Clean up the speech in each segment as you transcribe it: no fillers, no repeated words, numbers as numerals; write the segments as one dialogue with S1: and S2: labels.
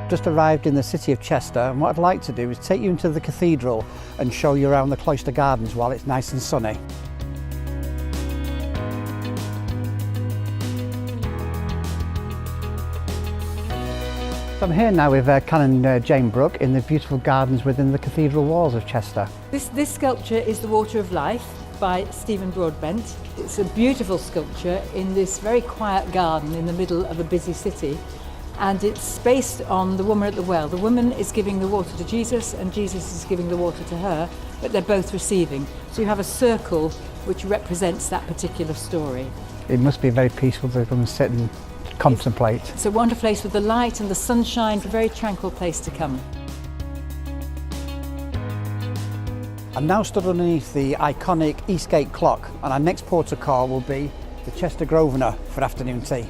S1: Just arrived in the city of Chester, and what I'd like to do is take you into the cathedral and show you around the cloister gardens while it's nice and sunny. So I'm here now with Canon Jane Brooke in the beautiful gardens within the cathedral walls of Chester.
S2: This sculpture is the Water of Life by Stephen Broadbent. It's a beautiful sculpture in this very quiet garden in the middle of a busy city, and it's based on the woman at the well. The woman is giving the water to Jesus and Jesus is giving the water to her, but they're both receiving. So you have a circle which represents that particular story.
S1: It must be very peaceful to come and sit and contemplate.
S2: It's a wonderful place with the light and the sunshine, a very tranquil place to come.
S1: I'm now stood underneath the iconic Eastgate clock, and our next port of call will be the Chester Grosvenor for afternoon tea.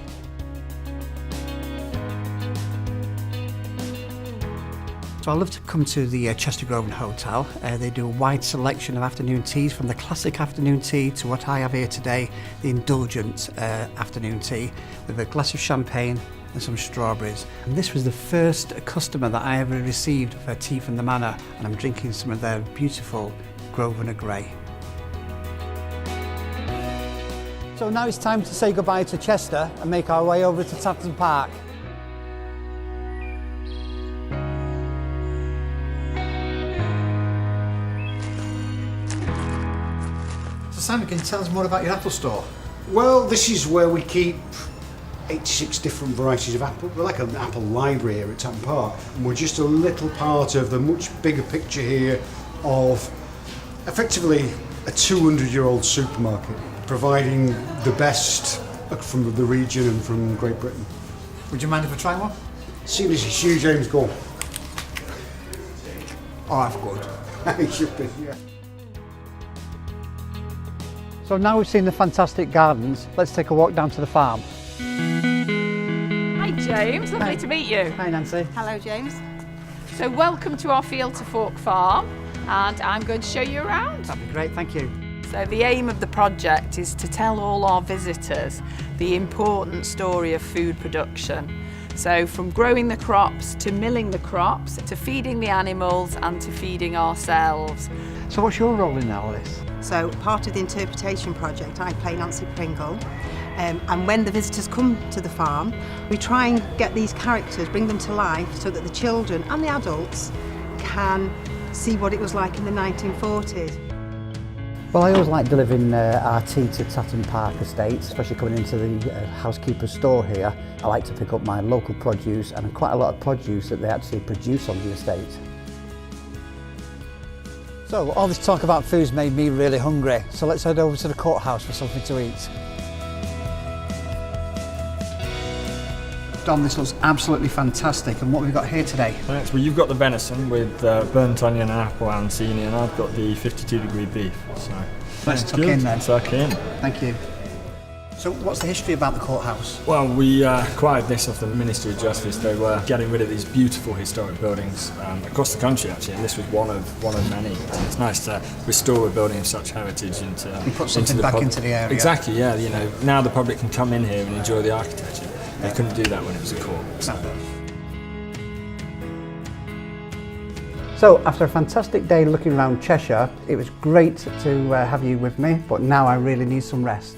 S1: So I love to come to the Chester Grosvenor Hotel. They do a wide selection of afternoon teas, from the classic afternoon tea to what I have here today, the indulgent afternoon tea with a glass of champagne and some strawberries. And this was the first customer that I ever received for tea from the Manor, and I'm drinking some of their beautiful Grosvenor Grey. So now it's time to say goodbye to Chester and make our way over to Tatton Park. So Simon, can you tell us more about your apple store?
S3: Well, this is where we keep 86 different varieties of apple. We're like an apple library here at Tatton Park, and we're just a little part of the much bigger picture here of effectively a 200-year-old supermarket, providing the best from the region and from Great Britain.
S1: Would you mind if I try one?
S3: Seeing as it's you, James, go on.
S1: Oh, that's good.
S3: It should be, yeah.
S1: So now we've seen the fantastic gardens, let's take a walk down to the farm.
S4: Hi James, lovely to meet you.
S1: Hi Nancy.
S5: Hello James.
S4: So welcome to our Field to Fork farm, and I'm going to show you around.
S1: That'd be great, thank you.
S4: So the aim of the project is to tell all our visitors the important story of food production. So from growing the crops to milling the crops to feeding the animals and to feeding ourselves.
S1: So what's your role in all this?
S5: So part of the interpretation project, I play Nancy Pringle, and when the visitors come to the farm, we try and get these characters, bring them to life so that the children and the adults can see what it was like in the 1940s.
S1: Well, I always like delivering our tea to Tatton Park Estate, especially coming into the housekeeper's store here. I like to pick up my local produce and quite a lot of produce that they actually produce on the estate. So all this talk about food's made me really hungry, so let's head over to the courthouse for something to eat. Dom, this looks absolutely fantastic, and what have we got here today?
S6: Thanks. Well, you've got the venison with burnt onion and apple arancini, and I've got the 52-degree beef. So
S1: let's tuck in then.
S6: Tuck in.
S1: Thank you. So what's the history about the courthouse?
S6: Well, we acquired this off the Ministry of Justice. They were getting rid of these beautiful historic buildings across the country, actually, and this was one of many. And it's nice to restore a building of such heritage into
S1: put something back into the area.
S6: Exactly, yeah. You know, now the public can come in here and enjoy the architecture. They couldn't do that when it was a court.
S1: So after a fantastic day looking around Cheshire, it was great to have you with me, but now I really need some rest.